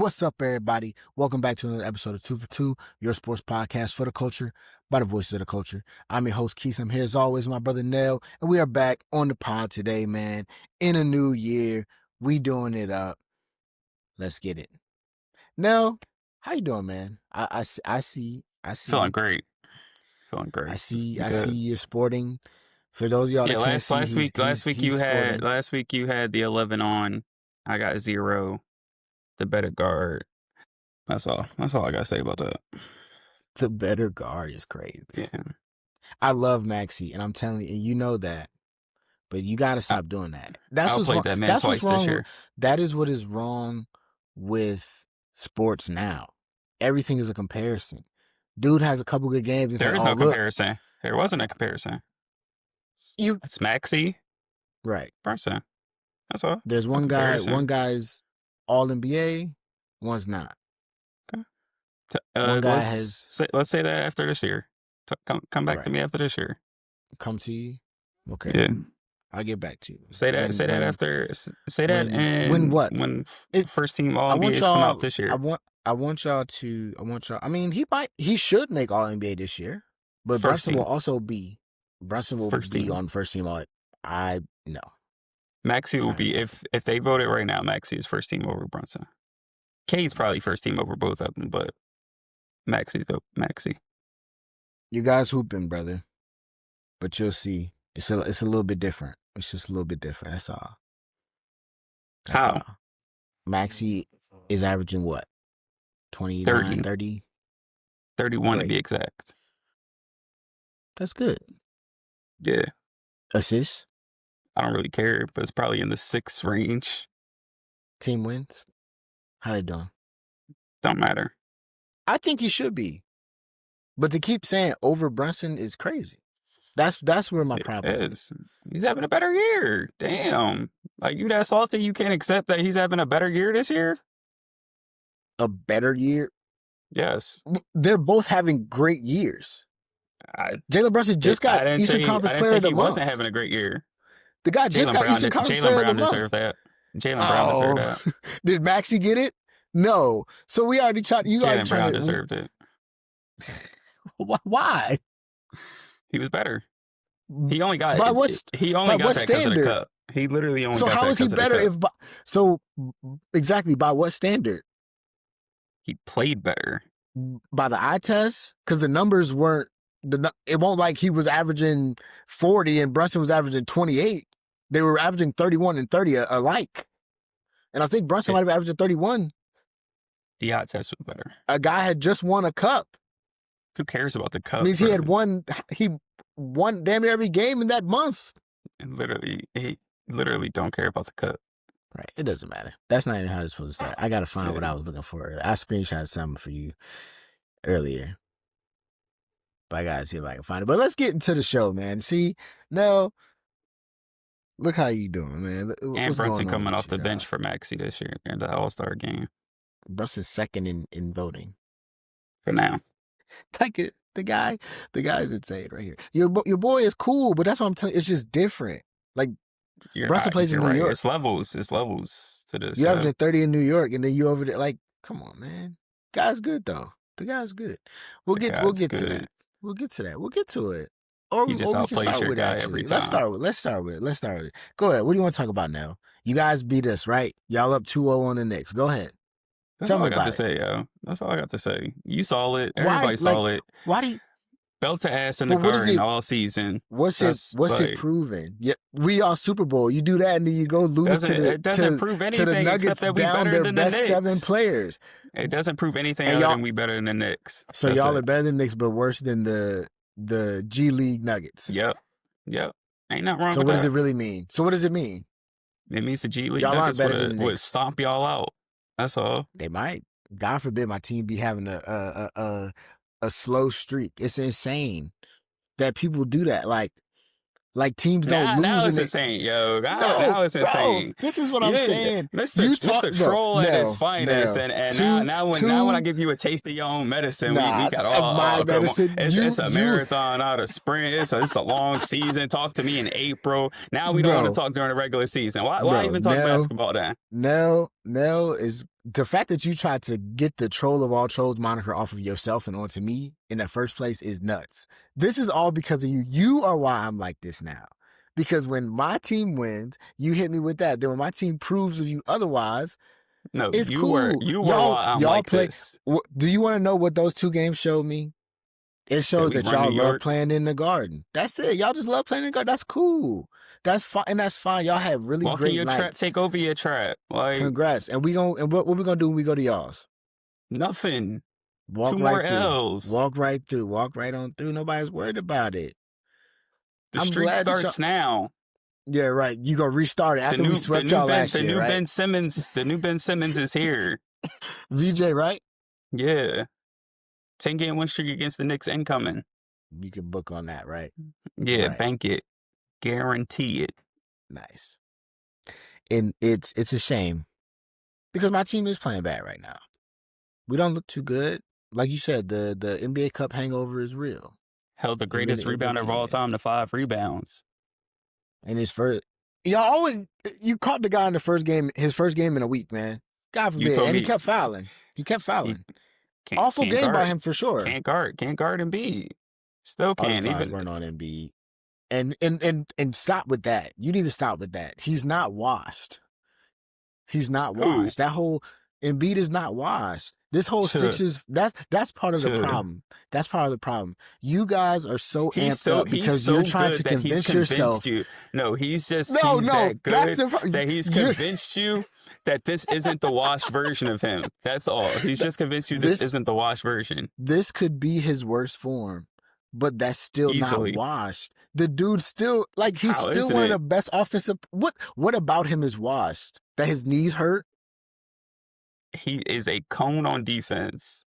What's up, everybody? Welcome back to another episode of 2 for 2, your sports podcast for the culture, by the voices of the culture. I'm your host, Keith. I'm here as always with my brother, Nell, and we are back on the pod today, man. In a new year, we doing it up. Let's get it. Nell, how you doing, man? I see. Feeling great. I see you're sporting. For those of y'all that can't see, last week you had the 11 on. I got 0. The better guard. That's all I gotta say about that. The better guard is crazy. Yeah. I love Maxey, and I'm telling you, and you know that. But you gotta stop doing that. I'll play that man twice this year. That is what is wrong with sports now. Everything is a comparison. Dude has a couple good games. And There is no comparison. There wasn't a comparison. It's Maxey. Right. Brunson. That's all. There's one guy. One guy's all NBA. One's not. Okay. One guy let's say that after this year. Come back to me after this year. Come to you. Okay. Yeah. I'll get back to you. Say that after. Say that when what? When first team All NBA come out this year. I want y'all. I mean, he should make All NBA this year, but Brunson will also be. Brunson will be on first team All. I know. Maxey will be if they voted right now. Maxey is first team over Brunson. K's probably first team over both of them, but Maxey. You guys hooping, brother, but you'll see. It's a little bit different. It's just a little bit different. That's all. How? Maxey is averaging what? 29, 30? 31 to be exact. That's good. Yeah. Assists? I don't really care, but it's probably in the 6 range. Team wins? How they doing? Don't matter. I think he should be. But to keep saying over Brunson is crazy. That's where my problem is. He's having a better year. Damn. Like, you that salty you can't accept that he's having a better year this year? A better year? Yes. They're both having great years. Jaylen Brunson just got Eastern Conference Player of the Month. He wasn't having a great year. The guy just got Eastern Conference Player of the Month. Jaylen Brown deserved that. Did Maxey get it? No. So we already tried. Jaylen Brown deserved it. Why? He was better. He only got by that because of the cup. He literally only got that. So how is he better exactly by what standard? He played better. By the eye test? Because the numbers weren't. It won't like he was averaging 40 and Brunson was averaging 28. They were averaging 31 and 30 alike. And I think Brunson might have averaged 31. The eye test was better. A guy had just won a cup. Who cares about the cup? Means he won damn near every game in that month. And he literally don't care about the cup. Right. It doesn't matter. That's not even how it's supposed to start. I got to find what I was looking for. I screenshotted something for you earlier. But I got to see if I can find it. But let's get into the show, man. See, now, look how you doing, man. And Brunson coming off the bench for Maxey this year in the All-Star game. Brunson's second in voting. For now. Take it. The guy's insane right here. Your boy is cool, but that's what I'm telling you. It's just different. Like, Brunson plays in New York. It's levels to this. You're averaging 30 in New York, and then you over there. Like, come on, man. Guy's good though. The guy's good. We'll get to that. We'll get to it. Or you just outplays your guy every time. Let's start with it. Go ahead. What do you want to talk about now? You guys beat us, right? Y'all up 2-0 on the Knicks. Go ahead. That's all I got to say, yo. That's all I got to say. You saw it. Everybody saw it. Why do you... Belt to ass in the garden all season. What's it proving? Yeah, we are Super Bowl. You do that and then you go lose it doesn't prove anything to the Nuggets except that we down better their than the best Knicks. 7 players. It doesn't prove anything other than we better than the Knicks. So y'all are better than the Knicks, but worse than the G League Nuggets. Yep. Ain't nothing wrong with that. So what does it really mean? It means the G League Nuggets would stomp y'all out. That's all. They might. God forbid my team be having a slow streak. It's insane that people do that. Like teams don't lose. Now it's insane, yo. Now it's insane. This is what I'm saying. Mr. Troll at his finest, and now when I give you a taste of your own medicine, we got all my medicine. It's a marathon, not a sprint. It's a long season. Talk to me in April. Now we don't want to talk during the regular season. Why even talk basketball then? Nell is the fact that you tried to get the troll of all trolls moniker off of yourself and onto me in the first place is nuts. This is all because of you. You are why I'm like this now. Because when my team wins, you hit me with that. Then when my team proves of you otherwise, No, it's you were cool. why I'm y'all like play. this. Do you want to know what those two games showed me? It shows we that run y'all New love York. playing in the Garden. That's it. Y'all just love playing in the Garden. That's cool. That's fine. And that's fine. Y'all have really Walk in great your trap, nights. take over your trap. Like, Congrats. And what we gonna do when we go to y'all's? nothing. Walk Two right more through. L's. Walk right through. Walk right on through. Nobody's worried about it. The I'm streak glad that starts now. Yeah, right. You gonna restart it after we swept y'all last year, right? The new Ben Simmons is here. VJ, right? Yeah. 10-game win streak against the Knicks incoming. You can book on that, right? Yeah, Right. bank it. Guarantee it. Nice. And it's a shame because my team is playing bad right now. We don't look too good. Like you said, the NBA Cup hangover is real. Held the greatest rebounder of all time to 5 rebounds. And his first, you caught the guy in his first game in a week, man. God forbid. And he kept fouling. Awful game by him for sure. Can't guard Embiid. Still can't even. Weren't on Embiid. And stop with that. You need to stop with that. He's not washed. That whole Embiid is not washed. This whole Sixers, that's part of the problem. That's part of the problem. You guys are so amped up because you're trying to convince yourself. No, he's that good that he's convinced you that this isn't the washed version of him. That's all. He's just convinced you this isn't the washed version. This could be his worst form, but that's still not washed. The dude still, he's still one of the best offensive. What about him is washed? That his knees hurt? He is a cone on defense.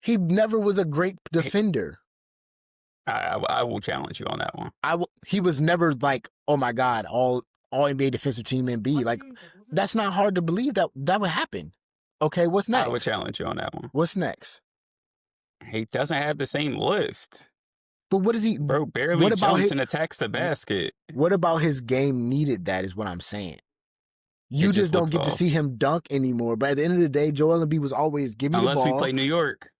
He never was a great defender. I will challenge you on that one. He was never oh my God, all NBA defensive team Embiid. That's not hard to believe that would happen. Okay, what's next? I would challenge you on that one. What's next? He doesn't have the same lift. But what is he? Bro, barely jumps and attacks the basket. What about his game needed that is what I'm saying. You just don't get to see him dunk anymore. But at the end of the day, Joel Embiid was always give me the ball. Unless we play New York.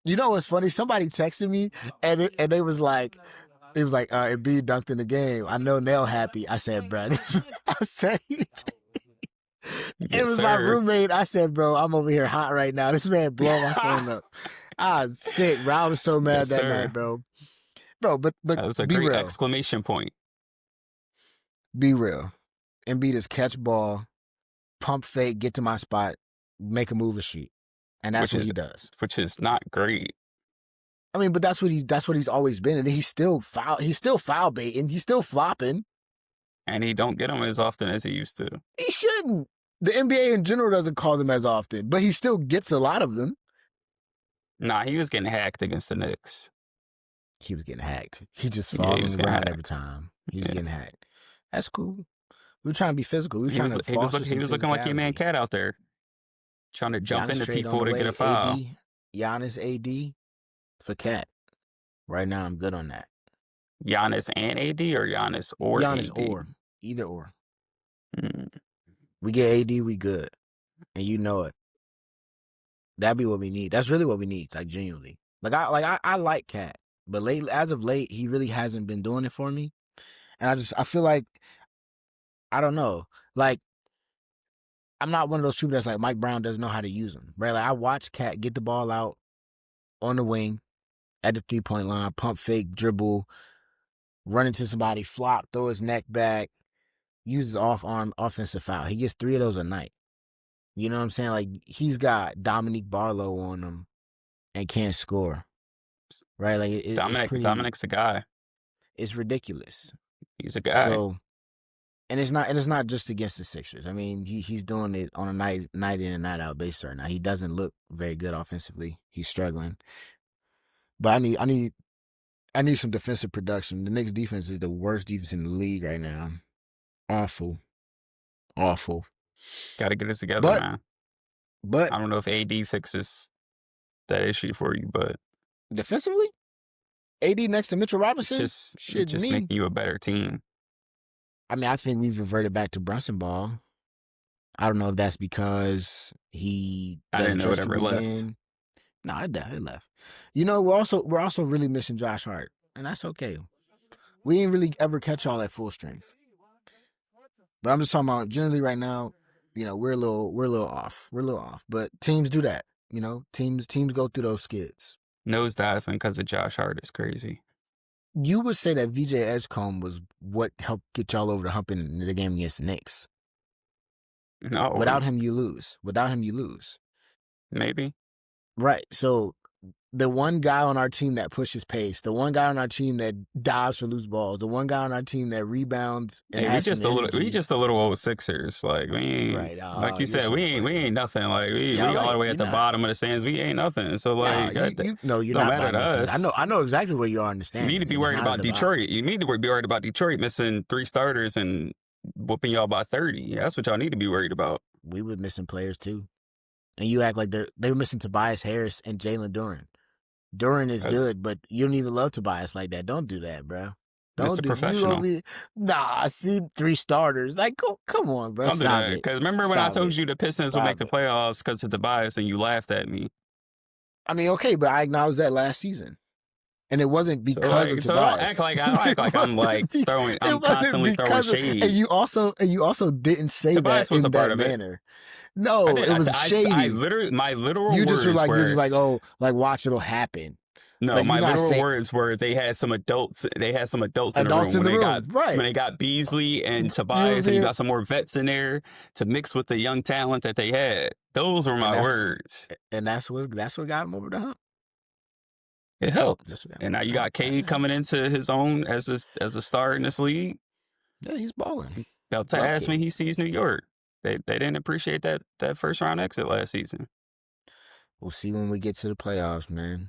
You know what's funny? Somebody texted me and they was like, Embiid dunked in the game. I know Nell happy. I said, bro, it was my roommate. I said, bro, I'm over here hot right now. This man blowing my phone up. I'm sick, bro. I was so mad that night, bro. Bro, but that was a great exclamation point. Be real. Embiid is catch ball, pump fake, get to my spot, make a move or shoot. And that's what he does. Which is not great. I mean, but that's what he's always been. And he's still foul baiting. He's still flopping. And he don't get them as often as he used to. He shouldn't. The NBA in general doesn't call them as often, but he still gets a lot of them. Nah, he was getting hacked against the Knicks. He was getting hacked. He just falling around every time. He was getting hacked. That's cool. We were trying to be physical. He was looking like your man Cat out there. Trying to jump into people to get a foul. Giannis AD for Cat. Right now, I'm good on that. Giannis and AD or Giannis or Giannis AD? Or. Either or. Mm. We get AD, we good. And you know it. That'd be what we need. That's really what we need, genuinely. I like Cat. But as of late, he really hasn't been doing it for me. And I feel like, I don't know. I'm not one of those people that's like Mike Brown doesn't know how to use him. Right? I watch Cat get the ball out on the wing at the 3-point line, pump fake, dribble, run into somebody, flop, throw his neck back, uses off-arm offensive foul. He gets 3 of those a night. You know what I'm saying? He's got Dominique Barlow on him and can't score. Right? Dominic's a guy. It's ridiculous. He's a guy. So, and it's not just against the Sixers. I mean, he's doing it on a night in and night out basis right now. He doesn't look very good offensively. He's struggling. But I need some defensive production. The Knicks defense is the worst defense in the league right now. Awful. Got to get it together, man. But I don't know if AD fixes that issue for you, but defensively, AD next to Mitchell Robinson it's just making you a better team. I mean, I think we've reverted back to Brunson ball. I don't know if that's because he I doesn't didn't know it trust the ever left. weekend. No, it left. You know, we're also really missing Josh Hart, and that's okay. We ain't really ever catch all at full strength. But I'm just talking about generally right now. You know, we're a little off. We're a little off. But teams do that. You know, teams go through those skids. Nosediving because of Josh Hart is crazy. You would say that VJ Edgecombe was what helped get y'all over the hump in the game against the Knicks. No. Without him, you lose. Maybe. Right. So the one guy on our team that pushes pace, the one guy on our team that dives for loose balls, the one guy on our team that rebounds and we has just some a energy. little, we just a little old Sixers. Like we ain't, right. Like you said, we ain't nothing. Like we all the way at the bottom of the stands. We ain't nothing. So like, you're don't not matter to us. I know exactly where you are in the stands. You need to be worried about Detroit. You need to be worried about Detroit missing 3 starters and whooping y'all by 30. That's what y'all need to be worried about. We were missing players too, and you act like they were missing Tobias Harris and Jalen Duren. Duren is good, but you don't even love Tobias like that. Don't do that, bro. Don't do professional. I see 3 starters. Like, come on, bro. Don't do that. Because remember when I told you the Pistons would make the playoffs because of Tobias and you laughed at me? I mean, okay, but I acknowledged that last season. And it wasn't because of Tobias. So don't act like I'm like I'm constantly throwing shade. And you also didn't say Tobias that was in a part that of manner. No, it was shady. My literal you words just were like, oh, like watch it'll happen. No, like, my literal words were they had some adults. They had some adults in the room when they got Beasley and Tobias, and you got some more vets in there to mix with the young talent that they had. Those were my words, and that's what got him over the hump. It helped, and now you got Cade coming into his own as a star in this league. Yeah, he's balling. About to ask me, he sees New York. They didn't appreciate that first round exit last season. We'll see when we get to the playoffs, man.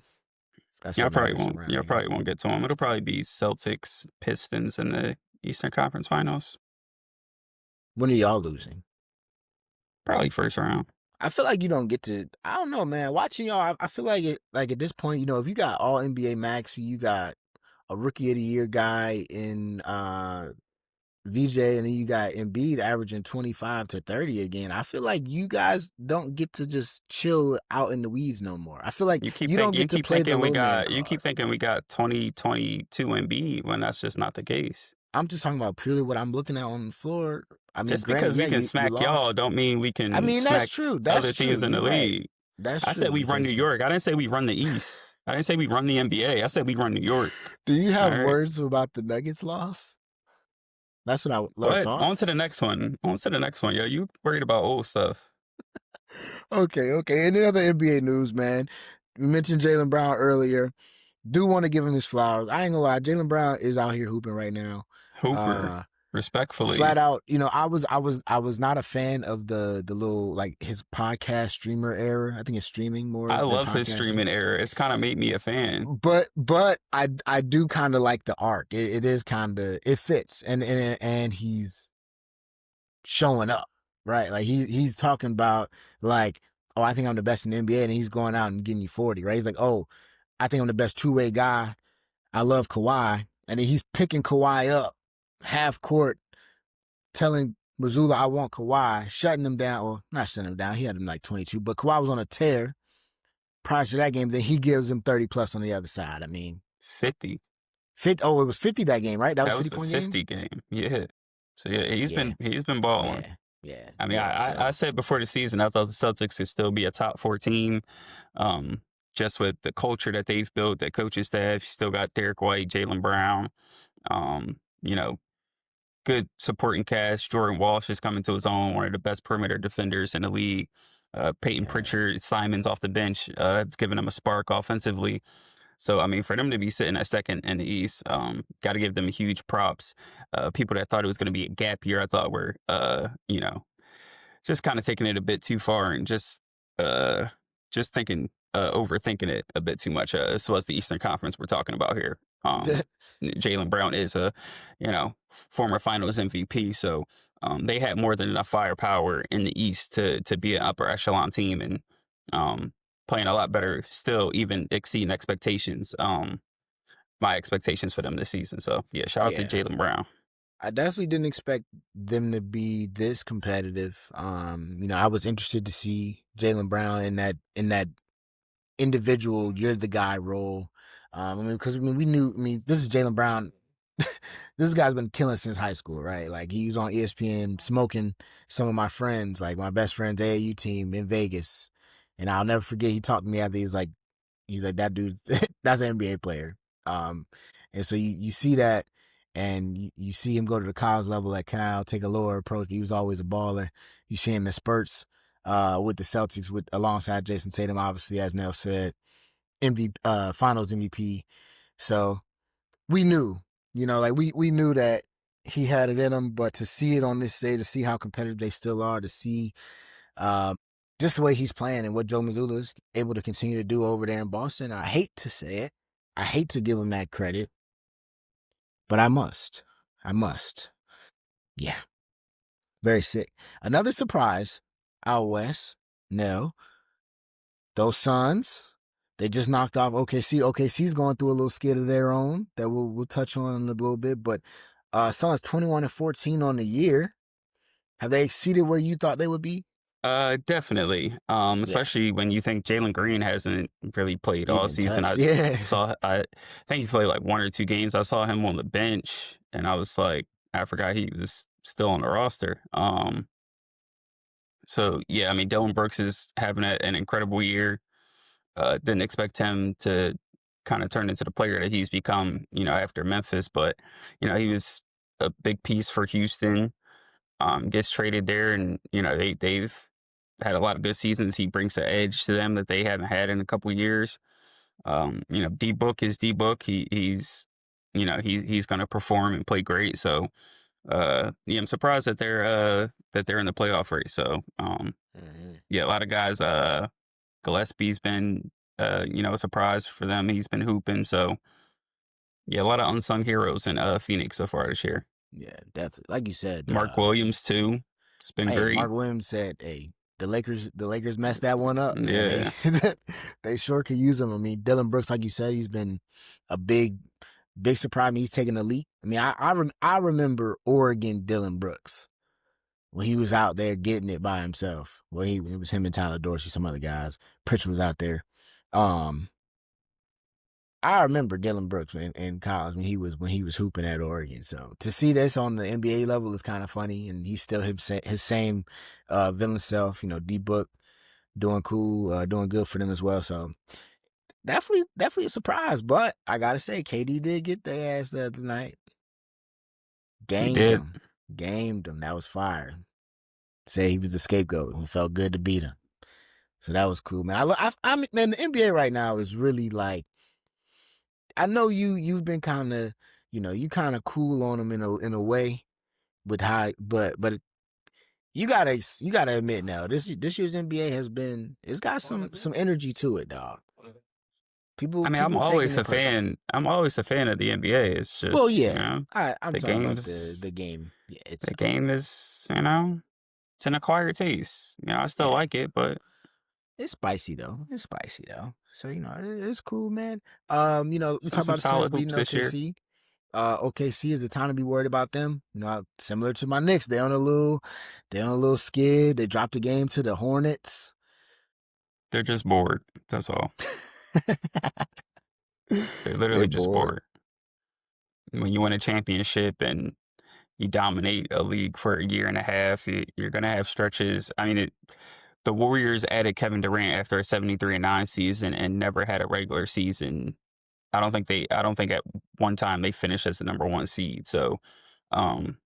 Y'all probably won't get to them. It'll probably be Celtics, Pistons in the Eastern Conference Finals. When are y'all losing? Probably first round. I feel like you don't get to. I don't know, man. Watching y'all, I feel like at this point, you know, if you got all NBA Maxey, you got a Rookie of the Year guy in VJ, and then you got Embiid averaging 25 to 30 again. I feel like you guys don't get to just chill out in the weeds no more. I feel like you don't get to play the low man card. You keep thinking we got 2022 Embiid when that's just not the case. I'm just talking about purely what I'm looking at on the floor. I mean, just because we can smack y'all don't mean we can. I mean, that's true. That's other teams in the league. That's true. I said we run New York. I didn't say we run the East. I didn't say we run the NBA. I said we run New York. Do you have words about the Nuggets loss? That's what I would love. But on to the next one. Yo, you worried about old stuff. Okay. Any other NBA news, man? We mentioned Jaylen Brown earlier. Do want to give him his flowers. I ain't gonna lie, Jaylen Brown is out here hooping right now. Respectfully, flat out. You know, I was not a fan of the little like his podcast streamer era. I think it's streaming more. I love his streaming era. It's kind of made me a fan. But I do kind of like the arc. It is kind of, it fits, and he's showing up, right? Like he's talking about like, oh, I think I'm the best in the NBA, and he's going out and getting you 40, right? He's like, oh, I think I'm the best two-way guy. I love Kawhi. And then he's picking Kawhi up half court, telling Mazzulla, I want Kawhi, shutting him down. Well, not shutting him down. He had him like 22, but Kawhi was on a tear prior to that game. Then he gives him 30 plus on the other side. I mean, 50. Oh, it was 50 that game, right? That was 50 game. Yeah. So yeah, he's been balling. Yeah. I mean, I said before the season, I thought the Celtics could still be a top 4 team. Just with the culture that they've built, that coaching staff, you still got Derek White, Jaylen Brown, you know, good supporting cast. Jordan Walsh is coming to his own, one of the best perimeter defenders in the league. Peyton Pritchard, Simons off the bench, giving them a spark offensively. So, I mean, for them to be sitting at second in the East, got to give them huge props. People that thought it was going to be a gap year, I thought were, you know, just kind of taking it a bit too far and just thinking, overthinking it a bit too much. This was the Eastern Conference we're talking about here. Jaylen Brown is a, you know, former Finals MVP, so they had more than enough firepower in the East to be an upper echelon team and playing a lot better, still even exceeding expectations. My expectations for them this season. So yeah, shout out to Jaylen Brown. I definitely didn't expect them to be this competitive. I was interested to see Jaylen Brown in that individual "you're the guy" role. Because we knew. This is Jaylen Brown. This guy's been killing since high school, right? Like he was on ESPN smoking some of my friends, like my best friend's AAU team in Vegas, and I'll never forget. He talked to me after he's like that dude. That's an NBA player. Um, and so you see that, and you see him go to the college level at Cal, take a lower approach. He was always a baller. You see him in spurts with the Celtics, with alongside Jason Tatum, obviously, as Nell said, Finals MVP. So we knew, like we knew that he had it in him, but to see it on this stage, to see how competitive they still are, to see um, just the way he's playing and what Joe Mazzulla is able to continue to do over there in Boston. I hate to say it. I hate to give him that credit, but I must. I must. Yeah. Very sick. Another surprise out west. No. Those Suns, they just knocked off OKC. OKC's going through a little skid of their own that we'll touch on in a little bit. But Suns 21-14 on the year. Have they exceeded where you thought they would be? Definitely. Yeah. Especially when you think Jalen Green hasn't really played all Even season. touched. Yeah. I think he played like 1 or 2 games. I saw him on the bench, and I was like, I forgot he was still on the roster. So yeah, I mean, Dylan Brooks is having an incredible year. Didn't expect him to kind of turn into the player that he's become, after Memphis, but he was a big piece for Houston. Gets traded there, and they've had a lot of good seasons. He brings an edge to them that they haven't had in a couple years. D Book is D Book. He's going to perform and play great. So yeah, I'm surprised that they're in the playoff race. So Mhm. yeah, a lot of guys. Gillespie's been a surprise for them. He's been hooping. So yeah, a lot of unsung heroes in Phoenix so far this year. Yeah, definitely. Like you said, Mark Williams too. It's been hey, great. Mark Williams said, "Hey, the Lakers messed that one up, man. They Yeah, they sure could use him. Dylan Brooks, like you said, he's been a big surprise. He's taking a leap. I remember Oregon Dylan Brooks when he was out there getting it by himself. Well, it was him and Tyler Dorsey, some other guys. Pritchard was out there. Um, I remember Dylan Brooks in college when he was hooping at Oregon. So to see this on the NBA level is kind of funny, and he's still his same villain self. D Book doing cool, doing good for them as well. So definitely a surprise. But I gotta say, KD did get their ass the other night. he Gamed did. them, gamed them. That was fire. Say he was the scapegoat. It felt good to beat him. So that was cool, man. Man, the NBA right now is really like. I know you've been kind of, you kind of cool on them in a way with how, but you gotta admit now this year's NBA it's got some energy to it, dog. I People mean, people taking it personal. I'm always a fan of the NBA. It's Well, just, yeah, I'm the talking about the game's the game. Yeah, it's the game is, it's an acquired taste. I still yeah, like it, but it's spicy though. It's spicy though. So it's cool, man. We talk some about the solid Suns beating hoops this year. OKC. OKC is the time to be worried about them. Similar to my Knicks, they on a little skid. They dropped the game to the Hornets. They're just bored. That's all. They're They're literally just bored. bored. When you win a championship and you dominate a league for a year and a half, you're gonna have stretches. I mean, the Warriors added Kevin Durant after a 73-9 season and never had a regular season. I don't think at one time they finished as the number one seed. So, um,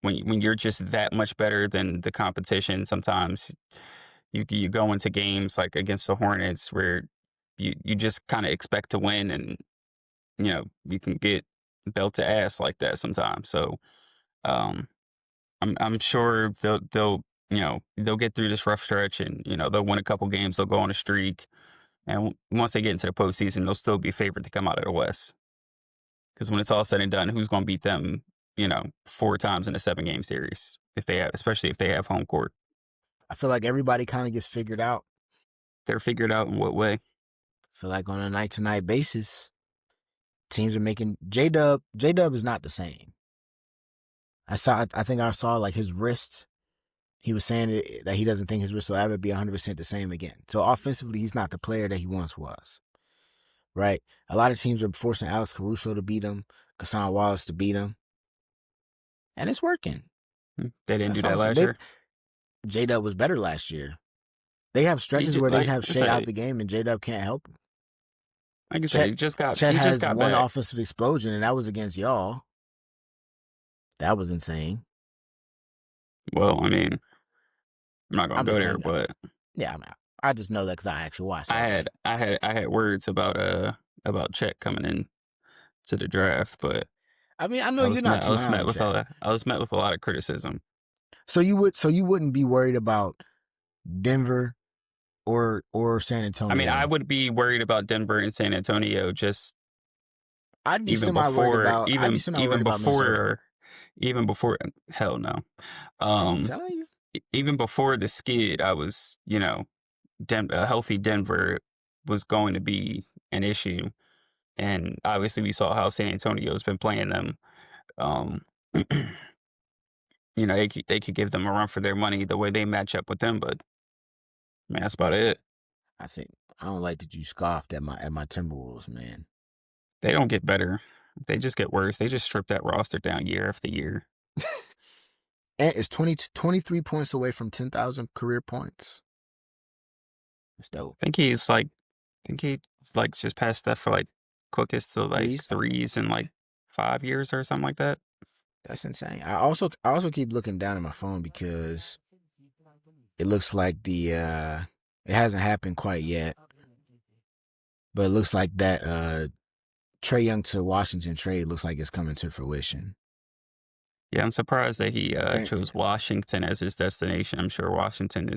when you're just that much better than the competition, sometimes you go into games like against the Hornets where you just kind of expect to win, and you can get belt to ass like that sometimes. So, um, I'm sure they'll get through this rough stretch, and they'll win a couple games. They'll go on a streak, and once they get into the postseason, they'll still be favored to come out of the West. Because when it's all said and done, who's going to beat them? 4 times in a 7-game series especially if they have home court. I feel like everybody kind of gets figured out. They're figured out in what way? I feel like on a night to night basis, teams are making J Dub. J Dub is not the same. I think I saw like his wrist. He was saying that he doesn't think his wrist will ever be 100% the same again. So offensively, he's not the player that he once was. Right? A lot of teams are forcing Alex Caruso to beat him, Kassan Wallace to beat him, and it's working. They didn't do That's that awesome. last year. J Dub was better last year. They have He stretches just, where they like have I Shea out said, the game, and J Dub can't help him. like I said, Chet Chet he just has got one back. offensive explosion, and that was against y'all. That was insane. Well, I mean, I'm not gonna I'm go just there, saying that. but Yeah, I just know that because I actually watched that game. I had words about Chet coming in to the draft, but I mean, I know you're not too high on Chet, I was met with a lot of criticism. so you wouldn't be worried about Denver or San I mean, I Antonio. would be worried about Denver and San Antonio just I'd be semi worried even about Minnesota. before hell no. I'm Um, telling you. Even before the skid, I was, a healthy Denver was going to be an issue, and obviously we saw how San Antonio's been playing them. Um, they could give them a run for their money the way they match up with them, but man, that's about it. I think I don't like that you scoffed at my Timberwolves, man. They don't get better. They just get worse. They just strip that roster down year after year. And it's 23 points away from 10,000 career points. It's dope. I think he like just passed that for like quickest to like Threes. threes in like 5 years or something like that. That's insane. I also keep looking down at my phone because it looks like it hasn't happened quite yet, but it looks like that Trae Young to Washington trade looks like it's coming to fruition. Yeah, I'm surprised that he Apparently, chose Washington as his destination. I'm sure Washington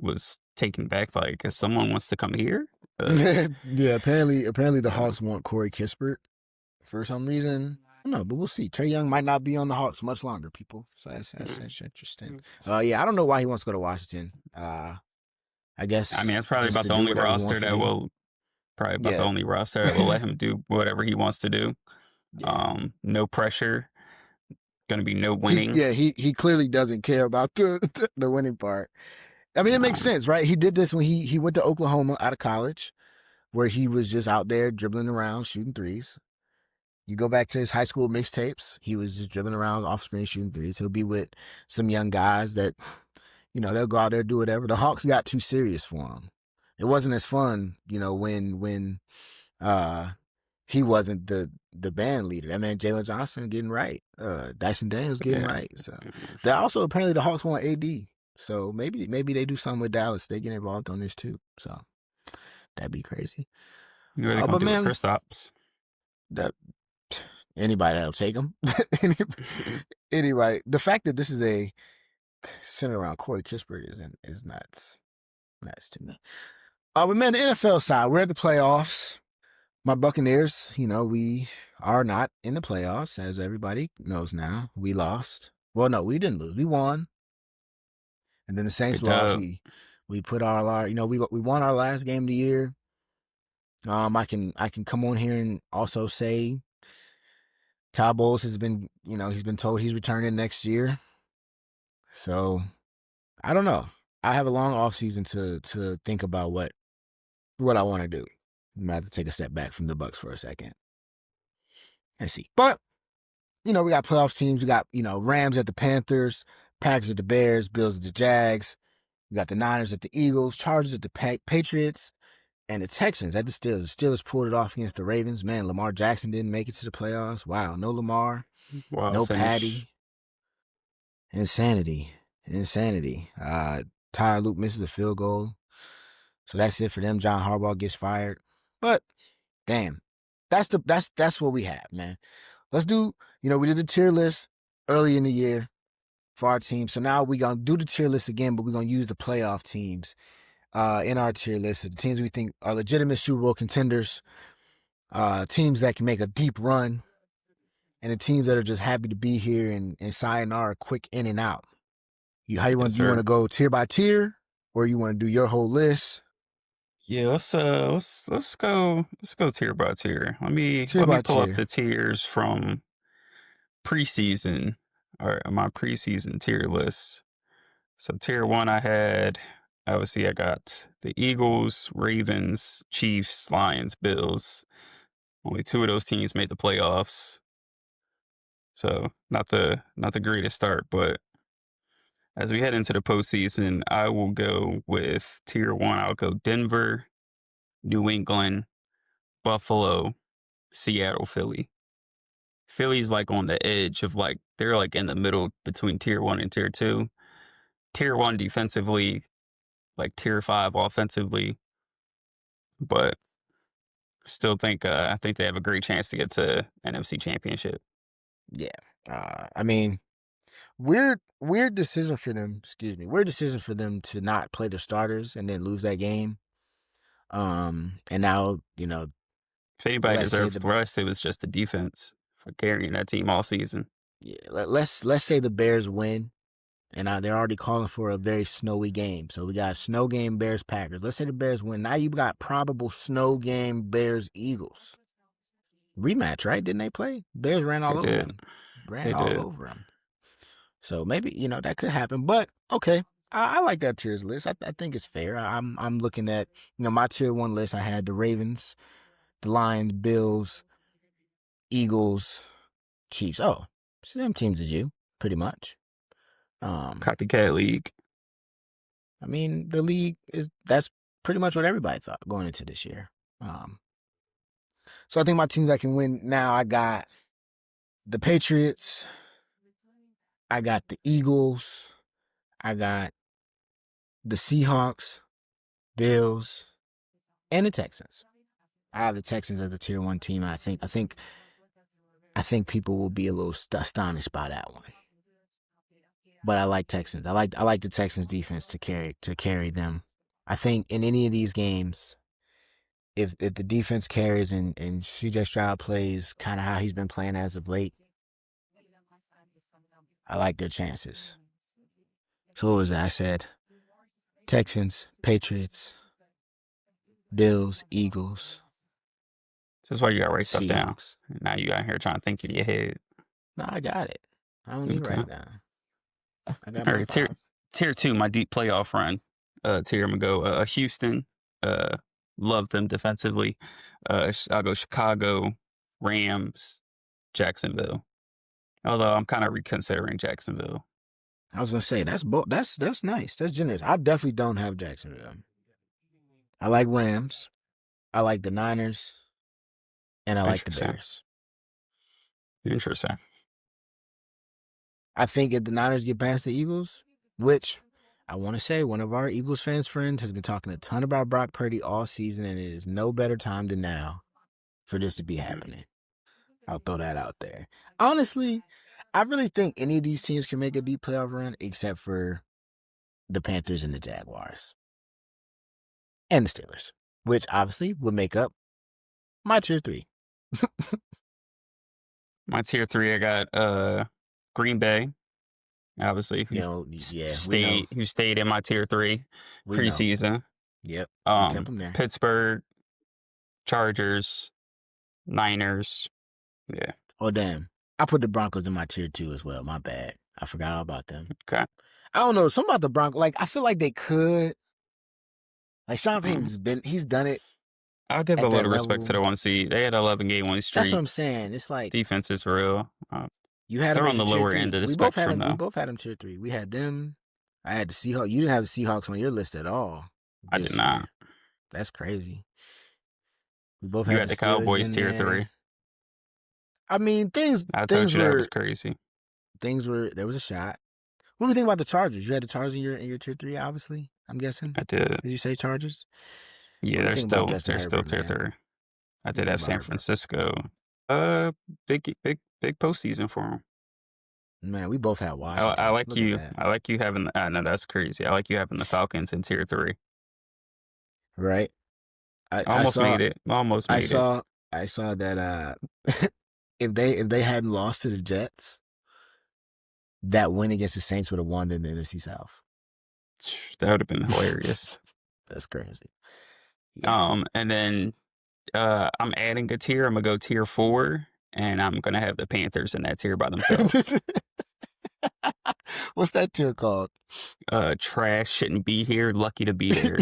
was taken back by because someone wants to come here. yeah. Apparently the Uh, Hawks want Corey Kispert for some reason. I don't know, but we'll see. Trae Young might not be on the Hawks much longer, people. So that's interesting. Yeah, I don't know why he wants to go to Washington. I I mean, guess that's probably just about to the do only whatever he roster wants to that do. will probably about the Yeah, only roster that will let him do whatever he wants to do. yeah. No pressure. Going to be no winning. He clearly doesn't care about the winning part. I mean, it makes Um, sense, right? He did this when he went to Oklahoma out of college, where he was just out there dribbling around, shooting threes. You go back to his high school mixtapes, he was just dribbling around off screen shooting threes. He'll be with some young guys that, they'll go out there do whatever. The Hawks got too serious for him. It wasn't as fun, when uh he wasn't the band leader. That man Jalen Johnson getting right. Dyson Daniels getting yeah. right. So they also apparently the Hawks want AD. So maybe they do something with Dallas. They get involved on this too. So that'd be crazy. You know what they going But to do with man, Kristaps? that anybody that'll take him. Anybody. The fact that this is a centered around Corey Kispert is nuts to me. But man, the NFL side, we're at the playoffs. My Buccaneers, we are not in the playoffs, as everybody knows now. We lost. Well, no, we didn't lose. We won, and then the Saints Good lost. dub. We put our we won our last game of the year. I can come on here and also say Todd Bowles has been he's been told he's returning next year. So I don't know. I have a long off season to think about what I want to do. I'm gonna have to take a step back from the Bucks for a second and see. But we got playoff teams. We got, Rams at the Panthers, Packers at the Bears, Bills at the Jags. We got the Niners at the Eagles, Chargers at the Patriots, and the Texans at the Steelers. The Steelers pulled it off against the Ravens. Man, Lamar Jackson didn't make it to the playoffs. Wow, no Lamar, Wild no finish. Patty. Insanity. Insanity. Tyler Luke misses a field goal. So that's it for them. John Harbaugh gets fired. But damn, that's what we have, man. Let's do, we did the tier list early in the year for our team. So now we're going to do the tier list again, but we're going to use the playoff teams in our tier list. So the teams we think are legitimate Super Bowl contenders, teams that can make a deep run, and the teams that are just happy to be here and sayonara quick in and out. How you Yes, want sir. to go tier by tier, or you want to do your whole list? Yeah, let's go tier by tier. Tier Let me by pull up tier. the tiers from preseason. my preseason tier list. So tier 1, obviously I got the Eagles, Ravens, Chiefs, Lions, Bills. Only 2 of those teams made the playoffs. So not the greatest start, but as we head into the postseason, I will go with tier 1. I'll go Denver, New England, Buffalo, Seattle, Philly. Philly's like on the edge of like, they're like in the middle between tier 1 and tier 2. Tier 1 defensively, like tier 5 offensively, but still think I think they have a great chance to get to NFC Championship. Yeah. I mean, weird decision for them. Excuse me. Weird decision for them to not play the starters and then lose that game. And now If anybody let's say deserves the thrust, it was just the defense for carrying that team all season. yeah, let's say the Bears win, and they're already calling for a very snowy game. So we got snow game Bears Packers. Let's say the Bears win. Now you got probable snow game Bears Eagles rematch, right? Didn't they play? Bears ran They all over did. them. Ran They all did. over them. So maybe that could happen. But okay, I like that tiers list. I think it's fair. I'm looking at my tier 1 list. I had the Ravens, the Lions, Bills, Eagles, Chiefs. Oh, same teams as you, pretty much. Copycat league. I mean, the league that's pretty much what everybody thought going into this year. So I think my teams that can win now, I got the Patriots, I got the Eagles, I got the Seahawks, Bills, and the Texans. I have the Texans as a tier 1 team. I think people will be a little astonished by that one. But I like Texans. I like the Texans defense to carry them. I think in any of these games, if the defense carries and CJ Stroud plays kind of how he's been playing as of late, I like their chances. So what was that? I said Texans, Patriots, Bills, Eagles, This is why you gotta write stuff down. Seahawks. Now you out here trying to think in your head. No, I got it. I don't need to write Okay. it down. I got All my right, five. tier 2, my deep playoff run. Tier, I'm gonna go Houston. Love them defensively. I'll go Chicago, Rams, Jacksonville. Although I'm kind of reconsidering Jacksonville. I was gonna say that's nice. That's generous. I definitely don't have Jacksonville. I like Rams. I like the Niners, and I like the Interesting. Bears. Interesting. I think if the Niners get past the Eagles, which I want to say one of our Eagles fans friends has been talking a ton about Brock Purdy all season, and it is no better time than now for this to be happening. I'll throw that out there. Honestly, I really think any of these teams can make a deep playoff run except for the Panthers and the Jaguars. And the Steelers, which obviously would make up my tier 3. My tier 3, I got Green Bay, obviously, We know. who stayed in my tier 3 We know. preseason. Yep. You kept them there. Pittsburgh, Chargers, Niners. Yeah. Oh, damn. I put the Broncos in my tier 2 as well. My bad. I forgot all about them. Okay. I don't know. Something about the Broncos. Like, I feel like they could. Like, Sean Payton's he's done it. I'll give at a that little respect to level. the 1 seed. They had an 11-game win streak. That's what I'm saying. It's like Defense is real. you had They're them on as the your tier lower 3. end of the We both had spectrum, them. We though. both had them tier 3. We had them. I had the Seahawks. You didn't have the Seahawks on your list at all. I did not. Year. That's crazy. We both You had had the Steelers Cowboys in tier there. 3. I mean, I told you that was crazy. There was a shot. What do you think about the Chargers? You had the Chargers in your tier 3, obviously. I'm guessing. I did. Did you say Chargers? Yeah, they're still tier 3. I did have San Herbert? Francisco. Big postseason for them. Man, we both had Washington. I like Look you. at that. I like you having. I know that's crazy. I like you having the Falcons in tier 3. Right. I Almost made it. I saw that if they hadn't lost to the Jets, that win against the Saints would have won in the NFC South. That would have been hilarious. That's crazy. Yeah. And then I'm adding a tier. I'm gonna go tier 4, and I'm gonna have the Panthers in that tier by themselves. What's that tour called? Trash shouldn't be here. Lucky to be there.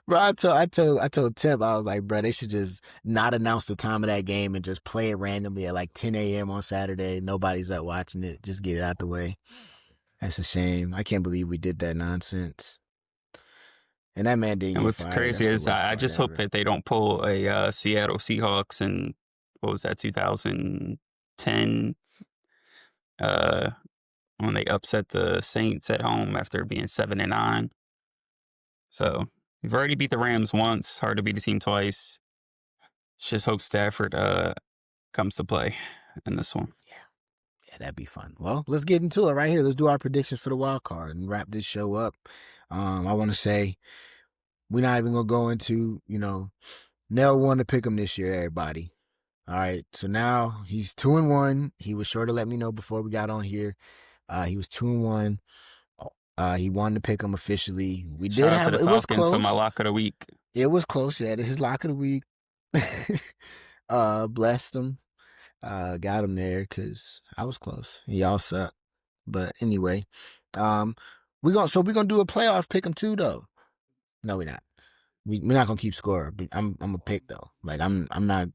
Bro, I told Tip, I was like, bro, they should just not announce the time of that game and just play it randomly at like 10 a.m. on Saturday. Nobody's up watching it. Just get it out the way. That's a shame. I can't believe we did that nonsense. And that man didn't And get what's fired. crazy That's the is worst I part just hope ever. that they don't pull a Seattle Seahawks in, what was that, 2010, uh, when they upset the Saints at home after being 7-9. So we've already beat the Rams once. Hard to beat the team twice. Just hope Stafford comes to play in this one. Yeah, that'd be fun. Well, let's get into it right here. Let's do our predictions for the wild card and wrap this show up. I want to say we're not even gonna go into, Nell won to pick him this year, everybody. All right, so now he's 2-1. He was sure to let me know before we got on here. He was 2-1. He won to pick him officially. We did Shout out to have the it was Falcons for my close. lock of the week. It was close. Yeah, his lock of the week. Blessed him. Got him there because I was close. Y'all suck. But anyway, we're gonna do a playoff pick 'em too though. No, we're not. We're not gonna keep score. But I'm a pick though. Like I'm not.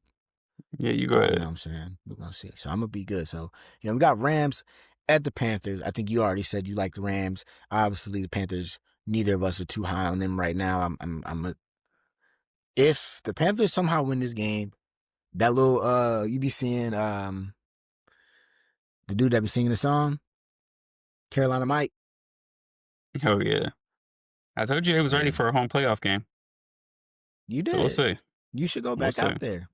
Yeah, you go You know ahead. what I'm saying? We're gonna see. So I'm gonna be good. So we got Rams at the Panthers. I think you already said you like the Rams. Obviously, the Panthers. Neither of us are too high on them right now. If the Panthers somehow win this game, that little you be seeing the dude that be singing the song, Carolina Mike. Oh, yeah. I told you they was ready Yeah, for a home playoff game. you So we'll did. see. You should go We'll back see. out there.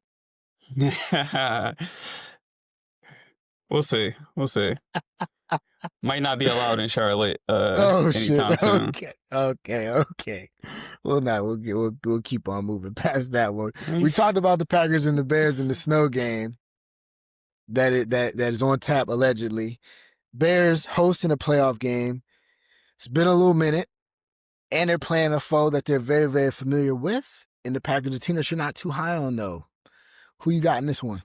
We'll see. We'll see. Might not be allowed in Charlotte Oh shit. anytime soon. Okay. Well, now we'll keep on moving past that one. We talked about the Packers and the Bears in the snow game that is on tap allegedly. Bears hosting a playoff game. It's been a little minute, and they're playing a foe that they're very, very familiar with. In the Packers, a team that you're not too high on though. Who you got in this one?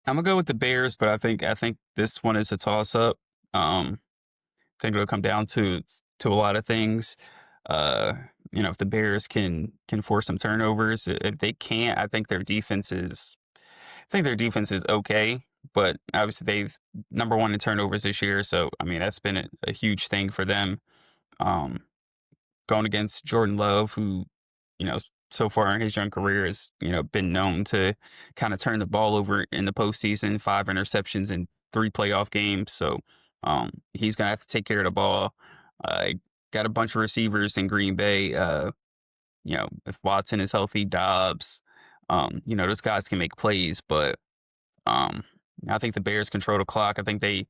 I'm gonna go with the Bears, but I think this one is a toss up. I think it'll come down to a lot of things. Uh, if the Bears can force some turnovers, if they can't, I think their defense is okay. But obviously they've number one in turnovers this year, so I mean that's been a huge thing for them. Um, Going against Jordan Love, who you know so far in his young career has been known to kind of turn the ball over in the postseason, 5 interceptions in 3 playoff games. So he's gonna have to take care of the ball. Got a bunch of receivers in Green Bay. If Watson is healthy, Dobbs, those guys can make plays, but um, I think the Bears control the clock. I think they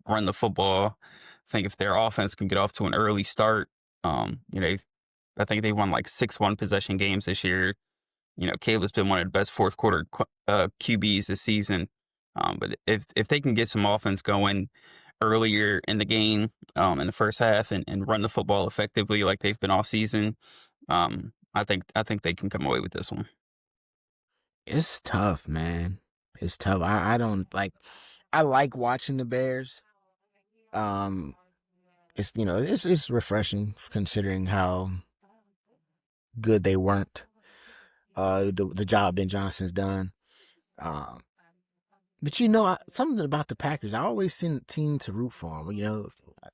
run the football. I think if their offense can get off to an early start, I think they won like 6 1 possession games this year. Caleb's been one of the best fourth quarter QBs this season. But if they can get some offense going earlier in the game, in the first half, and run the football effectively like they've been all season, I think they can come away with this one. It's tough, man. It's tough. I don't like. I like watching the Bears. Um, it's refreshing considering how good they weren't. The job Ben Johnson's done. Um, but something about the Packers. I always seem to root for them.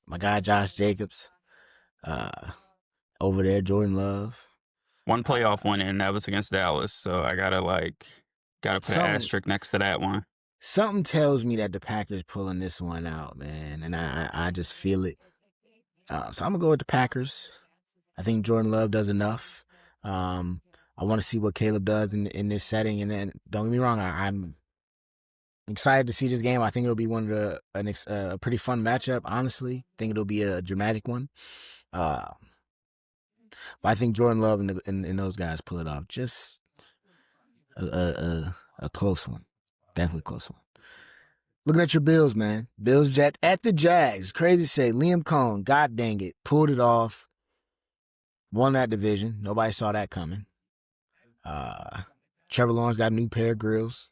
My guy Josh Jacobs, uh, over there, Jordan Love. One Uh, playoff win, and that was against Dallas. So I gotta put an some asterisk next to that one. something tells me that the Packers pulling this one out, man, and I just feel it. So I'm gonna go with the Packers. I think Jordan Love does enough. Um, I want to see what Caleb does in this setting, and then don't get me wrong, I'm excited to see this game. I think it'll be a pretty fun matchup. Honestly, I think it'll be a dramatic one. Uh, but I think Jordan Love and those guys pull it off. Just a close one, definitely a close one. Looking at your Bills, man. Bills jet at the Jags. Crazy to say, Liam Cohn, god dang it, pulled it off. Won that division. Nobody saw that coming. Uh, Trevor Lawrence got a new pair of grills.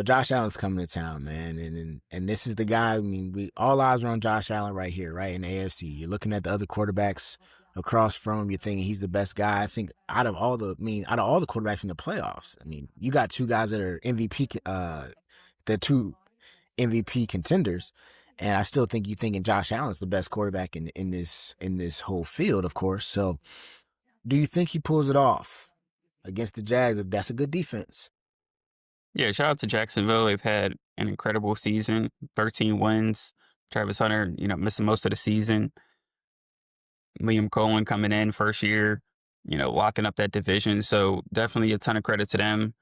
But Josh Allen's coming to town, man, and this is the guy. I mean, we all eyes are on Josh Allen right here, right in the AFC. You're looking at the other quarterbacks across from him. You're thinking he's the best guy. I think out of all the quarterbacks in the playoffs, I mean, you got two guys that are MVP, the two MVP contenders, and I still think you thinking Josh Allen's the best quarterback in this whole field, of course. So, do you think he pulls it off against the Jags? That's a good defense. Yeah, shout out to Jacksonville. They've had an incredible season, 13 wins. Travis Hunter, missing most of the season. Liam Cohen coming in first year, locking up that division. So definitely a ton of credit to them.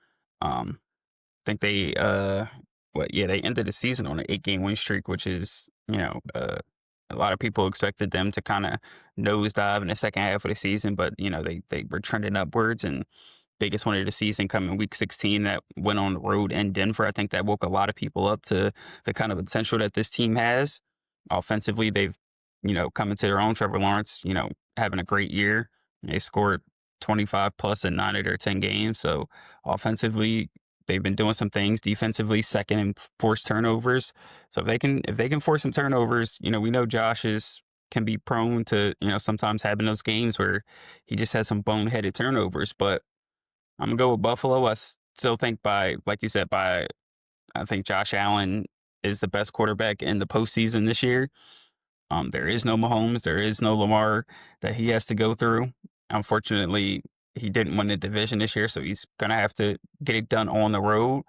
Think they they ended the season on an 8-game win streak, which is, a lot of people expected them to kind of nosedive in the second half of the season, but they were trending upwards, and biggest win of the season coming week 16 that went on the road in Denver. I think that woke a lot of people up to the kind of potential that this team has. Offensively, they've, come into their own. Trevor Lawrence, having a great year. They scored 25 plus in 9 of their 10 games. So offensively, they've been doing some things. Defensively, second in forced turnovers. So if they can force some turnovers, we know can be prone to, sometimes having those games where he just has some boneheaded turnovers. But I'm going to go with Buffalo. I still think like you said, I think Josh Allen is the best quarterback in the postseason this year. There is no Mahomes. There is no Lamar that he has to go through. Unfortunately, he didn't win the division this year, so he's going to have to get it done on the road.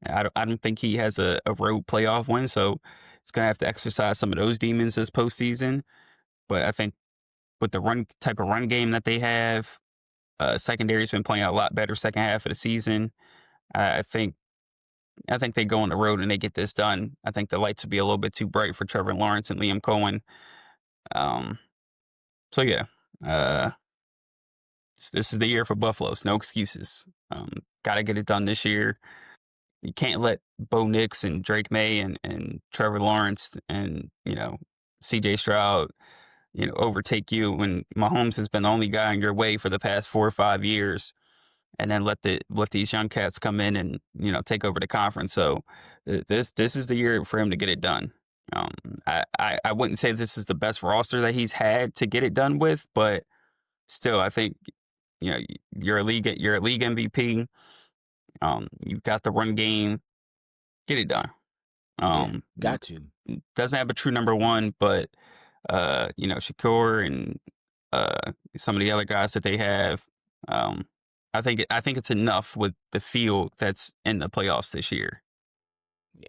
I don't think he has a road playoff win, so he's going to have to exercise some of those demons this postseason. But I think with the type of run game that they have, secondary's been playing a lot better second half of the season. I think they go on the road and they get this done. I think the lights would be a little bit too bright for Trevor Lawrence and Liam Cohen. So yeah, this is the year for Buffalo. No excuses. Got to get it done this year. You can't let Bo Nix and Drake May and Trevor Lawrence and C.J. Stroud overtake you when Mahomes has been the only guy in your way for the past 4 or 5 years, and then let these young cats come in and take over the conference. So this is the year for him to get it done. I wouldn't say this is the best roster that he's had to get it done with, but still, I think you're a league MVP. You've got the run game. Get it done. Got to. Doesn't have a true number one, but Shakur and some of the other guys that they have. I think it's enough with the field that's in the playoffs this year. Yeah,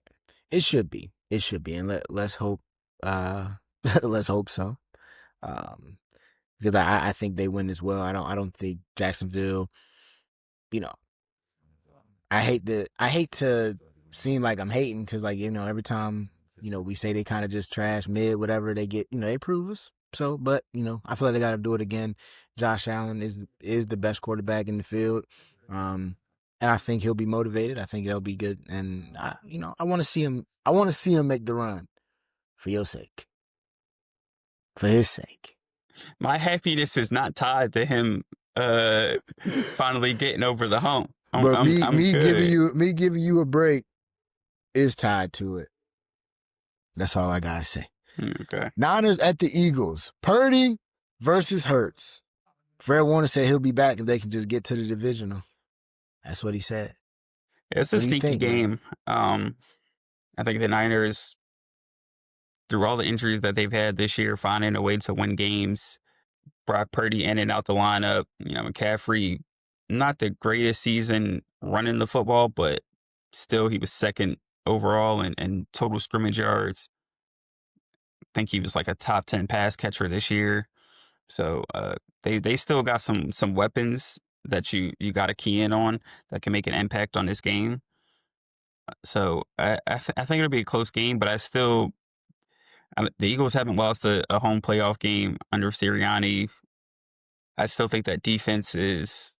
it should be, and let's hope, let's hope so. Because I think they win as well. I don't think Jacksonville. I hate to seem like I'm hating because every time we say they kind of just trash mid whatever they get they prove us. So, but I feel like they got to do it again. Josh Allen is the best quarterback in the field, and I think he'll be motivated. I think they'll be good, and I want to see him. I want to see him make the run for your sake, for his sake. My happiness is not tied to him finally getting over the hump. But me good. giving you a break is tied to it. That's all I gotta say. Okay. Niners at the Eagles. Purdy versus Hurts. Fred Warner said he'll be back if they can just get to the divisional. That's what he said. It's a sneaky game. I think the Niners, through all the injuries that they've had this year, finding a way to win games. Brock Purdy in and out the lineup. McCaffrey, not the greatest season running the football, but still he was second overall in total scrimmage yards. I think he was like a top 10 pass catcher this year. So they still got some weapons that you got to key in on that can make an impact on this game. So I think it'll be a close game, but the Eagles haven't lost a home playoff game under Sirianni. I still think that defense is,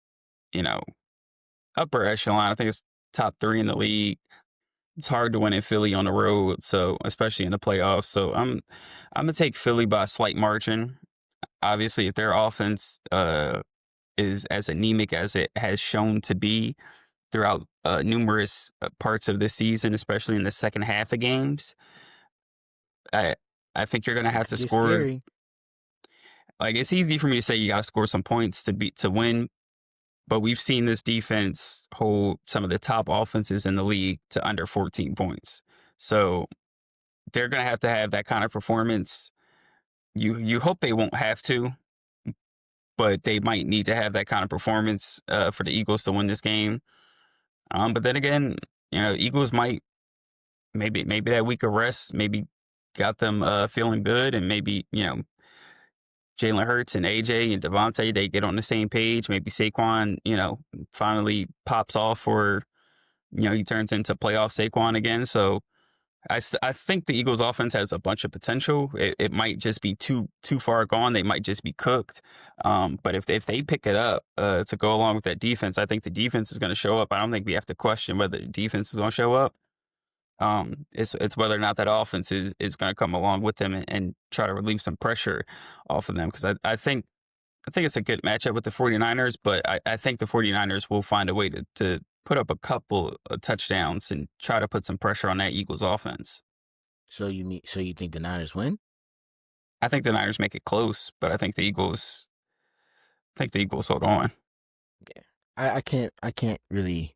upper echelon. I think it's top 3 in the league. It's hard to win in Philly on the road, so especially in the playoffs. So I'm gonna take Philly by a slight margin. Obviously, if their offense is as anemic as it has shown to be, throughout numerous parts of this season, especially in the second half of games. I I think you're gonna It have could to get score. scary. Like, it's easy for me to say you gotta score some points to win, but we've seen this defense hold some of the top offenses in the league to under 14 points. So they're gonna have to have that kind of performance. You hope they won't have to, but they might need to have that kind of performance for the Eagles to win this game. But then again, Eagles might maybe that week of rest maybe got them feeling good, and maybe Jalen Hurts and AJ and Devontae, they get on the same page. Maybe Saquon, finally pops off, or he turns into playoff Saquon again. So I think the Eagles' offense has a bunch of potential. It might just be too far gone. They might just be cooked. But if they pick it up to go along with that defense, I think the defense is going to show up. I don't think we have to question whether the defense is going to show up. It's whether or not that offense is going to come along with them, and try to relieve some pressure off of them. Because I think it's a good matchup with the 49ers, but I think the 49ers will find a way to put up a couple of touchdowns and try to put some pressure on that Eagles offense. So you think the Niners win? I think the Niners make it close, but I think the Eagles hold on. Yeah. I can't really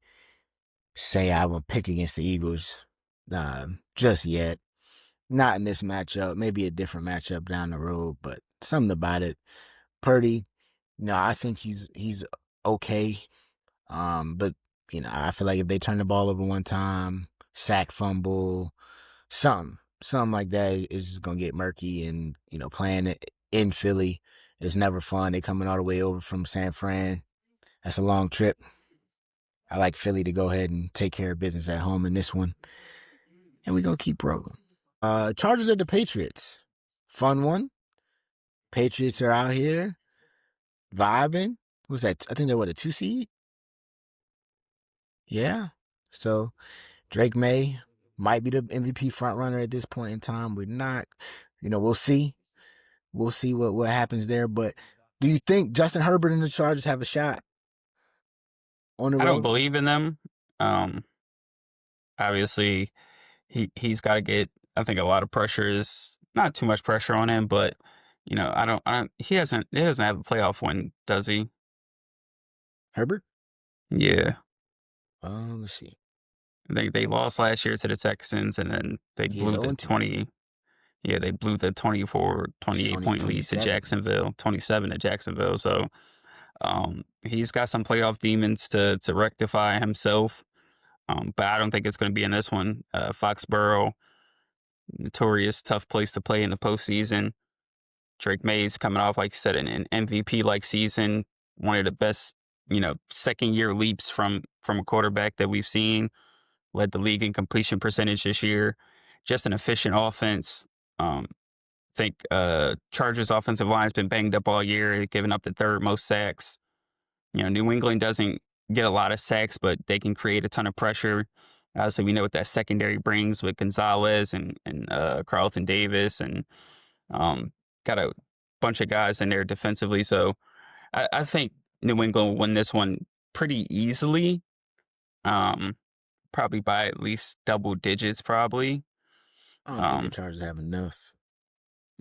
say I would pick against the Eagles just yet. Not in this matchup. Maybe a different matchup down the road, but something about it. Purdy, no, I think he's okay. But I feel like if they turn the ball over one time, sack, fumble, something like that is just gonna get murky. And playing it in Philly is never fun. They coming all the way over from San Fran. That's a long trip. I like Philly to go ahead and take care of business at home in this one, and we're gonna keep rolling. Chargers at the Patriots, fun one. Patriots are out here vibing. Who's that? I think they're what, a 2 seed. Yeah. So Drake May might be the MVP front runner at this point in time. We're not. We'll see. We'll see what happens there. But do you think Justin Herbert and the Chargers have a shot on the I don't road? believe in them. Um, Obviously, he's got to get. I think a lot of pressure is not too much pressure on him, but I don't. He doesn't have a playoff win, does he? Herbert? Yeah. Let's see. They lost last year to the Texans, and then they He is blew the 0-2. 20. Yeah, they blew the 24, It's 28 20, point lead to 27. Jacksonville, 27 to Jacksonville. So he's got some playoff demons to rectify himself. But I don't think it's going to be in this one. Foxborough, notorious tough place to play in the postseason. Drake May's coming off, like you said, an MVP like season, one of the best, second year leaps from a quarterback that we've seen. Led the league in completion percentage this year. Just an efficient offense. Think Chargers offensive line's been banged up all year, giving up the third most sacks. New England doesn't get a lot of sacks, but they can create a ton of pressure. Obviously, we know what that secondary brings with Gonzalez and Carlton Davis, and um, got a bunch of guys in there defensively. So I think New England will win this one pretty easily. Um, Probably by at least double digits, probably. I don't think the Um, Chargers have enough.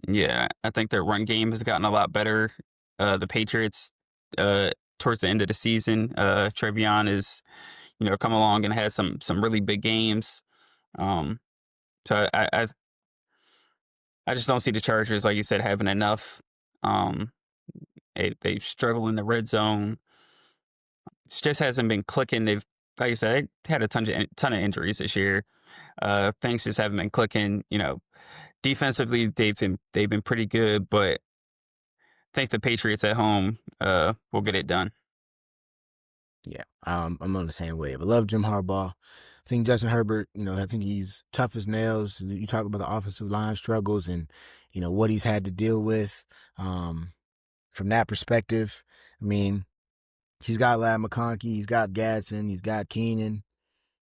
yeah, I think their run game has gotten a lot better. The Patriots, uh, towards the end of the season, Trevion is, come along and has some really big games. Um, so I just don't see the Chargers, like you said, having enough. Um, they struggle in the red zone. It just hasn't been clicking. They've, like you said, they had a ton of injuries this year. Things just haven't been clicking. Defensively, they've been pretty good, but I think the Patriots at home will get it done. Yeah, I'm on the same wave. I love Jim Harbaugh. I think Justin Herbert, I think he's tough as nails. You talk about the offensive line struggles and, what he's had to deal with. From that perspective, I mean, he's got Lad McConkey, he's got Gadsden, he's got Keenan.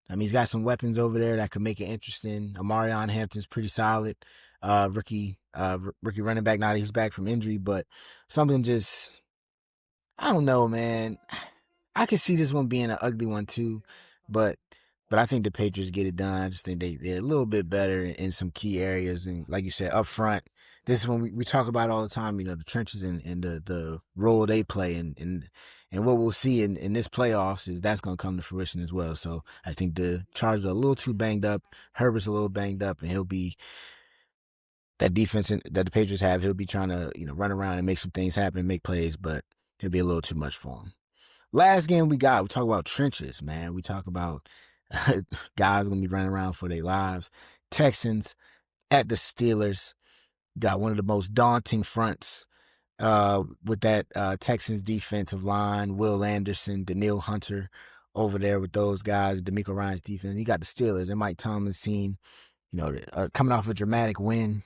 I mean, he's got some weapons over there that could make it interesting. Amarion Hampton's pretty solid. Rookie running back. Now that he's back from injury, but something just, I don't know, man. I could see this one being an ugly one too, but I think the Patriots get it done. I just think they're a little bit better in some key areas, and like you said, up front. This is when we talk about all the time, the trenches and the role they play, and what we'll see in this playoffs is that's going to come to fruition as well. So I think the Chargers are a little too banged up. Herbert's a little banged up, and he'll be that defense that the Patriots have. He'll be trying to run around and make some things happen, make plays, but it'll be a little too much for him. Last game we talk about trenches, man. We talk about guys gonna be running around for their lives. Texans at the Steelers got one of the most daunting fronts with that Texans defensive line. Will Anderson, Daniil Hunter over there with those guys. D'Amico Ryan's defense. You got the Steelers and Mike Tomlin's team. Coming off a dramatic win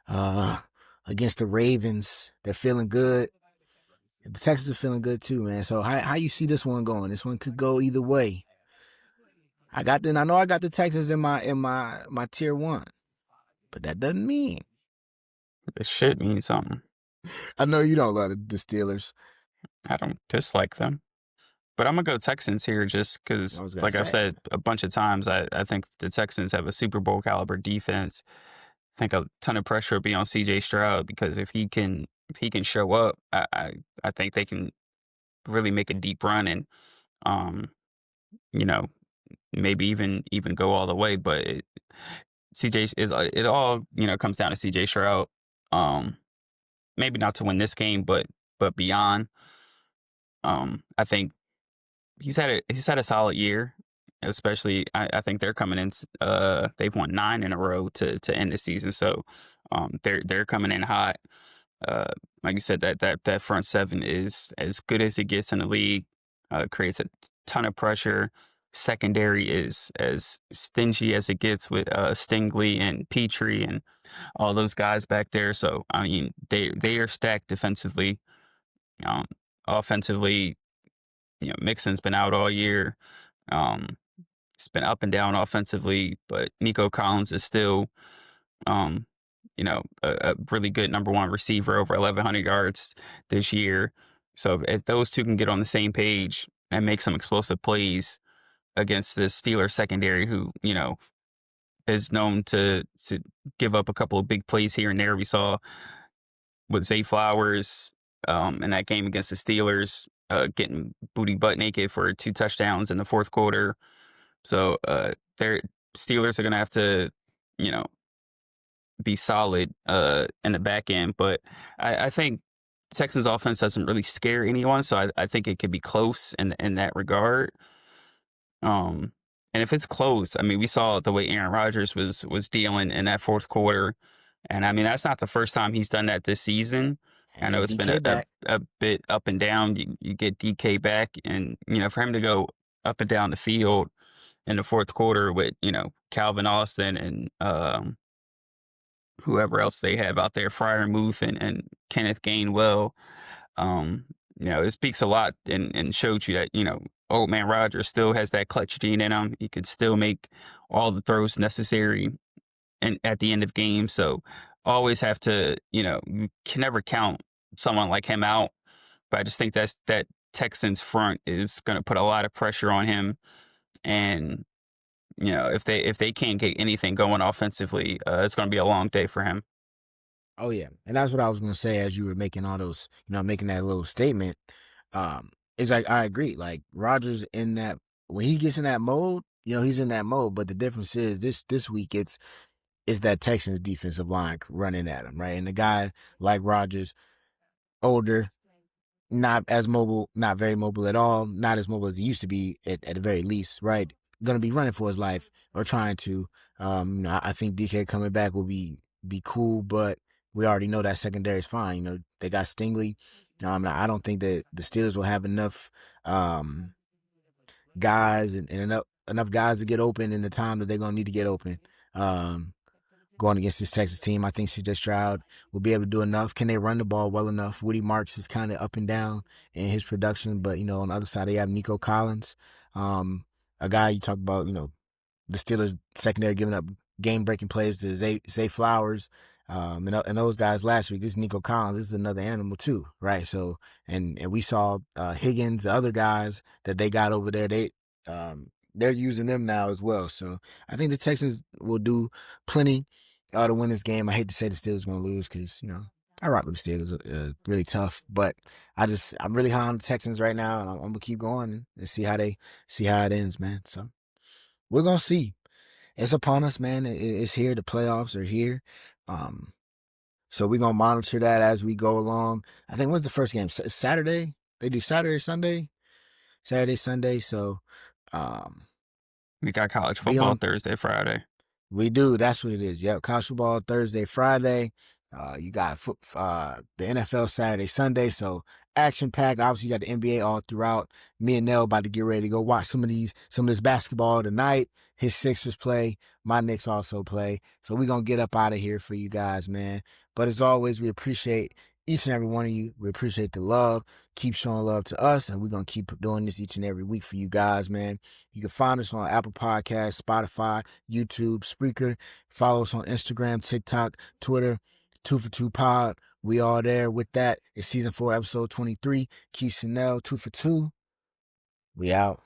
against the Ravens. They're feeling good. The Texans are feeling good too, man. So how you see this one going? This one could go either way. I know I got the Texans in my tier one, but that doesn't mean It should mean something. I know you don't love the Steelers. I don't dislike them. But I'm going to go Texans here just because, like I've said a bunch of times, I think the Texans have a Super Bowl caliber defense. I think a ton of pressure will be on C.J. Stroud because if he can show up, I think they can really make a deep run and, you know, maybe even go all the way. But it all comes down to C.J. Stroud. Maybe not to win this game, but beyond. I think he's had a solid year. Especially, I think they're coming in. They've won 9 in a row to end the season, so they're coming in hot. Like you said, that front seven is as good as it gets in the league. Creates a ton of pressure. Secondary is as stingy as it gets with Stingley and Petrie and all those guys back there. So I mean, they are stacked defensively. Offensively, Mixon's been out all year. It's been up and down offensively, but Nico Collins is still, a really good number one receiver, over 1,100 yards this year. So if those two can get on the same page and make some explosive plays against the Steelers secondary, who, is known to give up a couple of big plays here and there. We saw with Zay Flowers in that game against the Steelers, getting booty butt naked for 2 touchdowns in the fourth quarter. So their Steelers are going to have to, be solid in the back end. But I think Texans offense doesn't really scare anyone. So I think it could be close in that regard. And if it's close, I mean, we saw the way Aaron Rodgers was dealing in that fourth quarter. And I mean, that's not the first time he's done that this season. I know it's DK been a bit up and down. You get DK back, and, for him to go up and down the field in the fourth quarter with, Calvin Austin and whoever else they have out there, Freiermuth and Kenneth Gainwell, it speaks a lot and shows you that, old man Rodgers still has that clutch gene in him. He could still make all the throws necessary and at the end of games. So always have to, you can never count someone like him out. But I just think that Texans front is going to put a lot of pressure on him. And, if they can't get anything going offensively, it's going to be a long day for him. Oh yeah, and that's what I was gonna say as you were making all those, making that little statement. It's like I agree. Like Rodgers in that when he gets in that mode, he's in that mode. But the difference is this week it's that Texans defensive line running at him, right? And the guy like Rodgers, older, not as mobile, not very mobile at all, not as mobile as he used to be at the very least, right? Going to be running for his life or trying to. I think DK coming back will be cool, but we already know that secondary is fine. They got Stingley. I don't think that the Steelers will have enough guys and enough guys to get open in the time that they're going to need to get open. Going against this Texas team, I think C.J. Stroud will be able to do enough. Can they run the ball well enough? Woody Marks is kind of up and down in his production, but, on the other side, they have Nico Collins, a guy you talked about, the Steelers secondary giving up game-breaking plays to Zay Flowers. And those guys last week, this is Nico Collins, this is another animal too, right? So, and we saw Higgins, the other guys that they got over there, they're using them now as well. So I think the Texans will do plenty to win this game. I hate to say the Steelers going to lose because, I rock with the Steelers, really tough, but I'm really high on the Texans right now, and I'm gonna keep going and see how it ends, man. So we're gonna see. It's upon us, man. It's here. The playoffs are here. Um, so we're gonna monitor that as we go along. I think when's the first game? Saturday. They do Saturday, Sunday, Saturday, Sunday. So, um, We got college be football on. Thursday, Friday. We do. That's what it is. Yep. College football Thursday, Friday. You got the NFL Saturday, Sunday. So action packed. Obviously, you got the NBA all throughout. Me and Nell about to get ready to go watch some of this basketball tonight. His Sixers play. My Knicks also play. So we're gonna get up out of here for you guys, man. But as always, we appreciate each and every one of you. We appreciate the love. Keep showing love to us, and we're gonna keep doing this each and every week for you guys, man. You can find us on Apple Podcasts, Spotify, YouTube, Spreaker. Follow us on Instagram, TikTok, Twitter, 2for2 Pod. We all there with that. It's season 4, episode 23. Keith Chanel, 2for2. We out.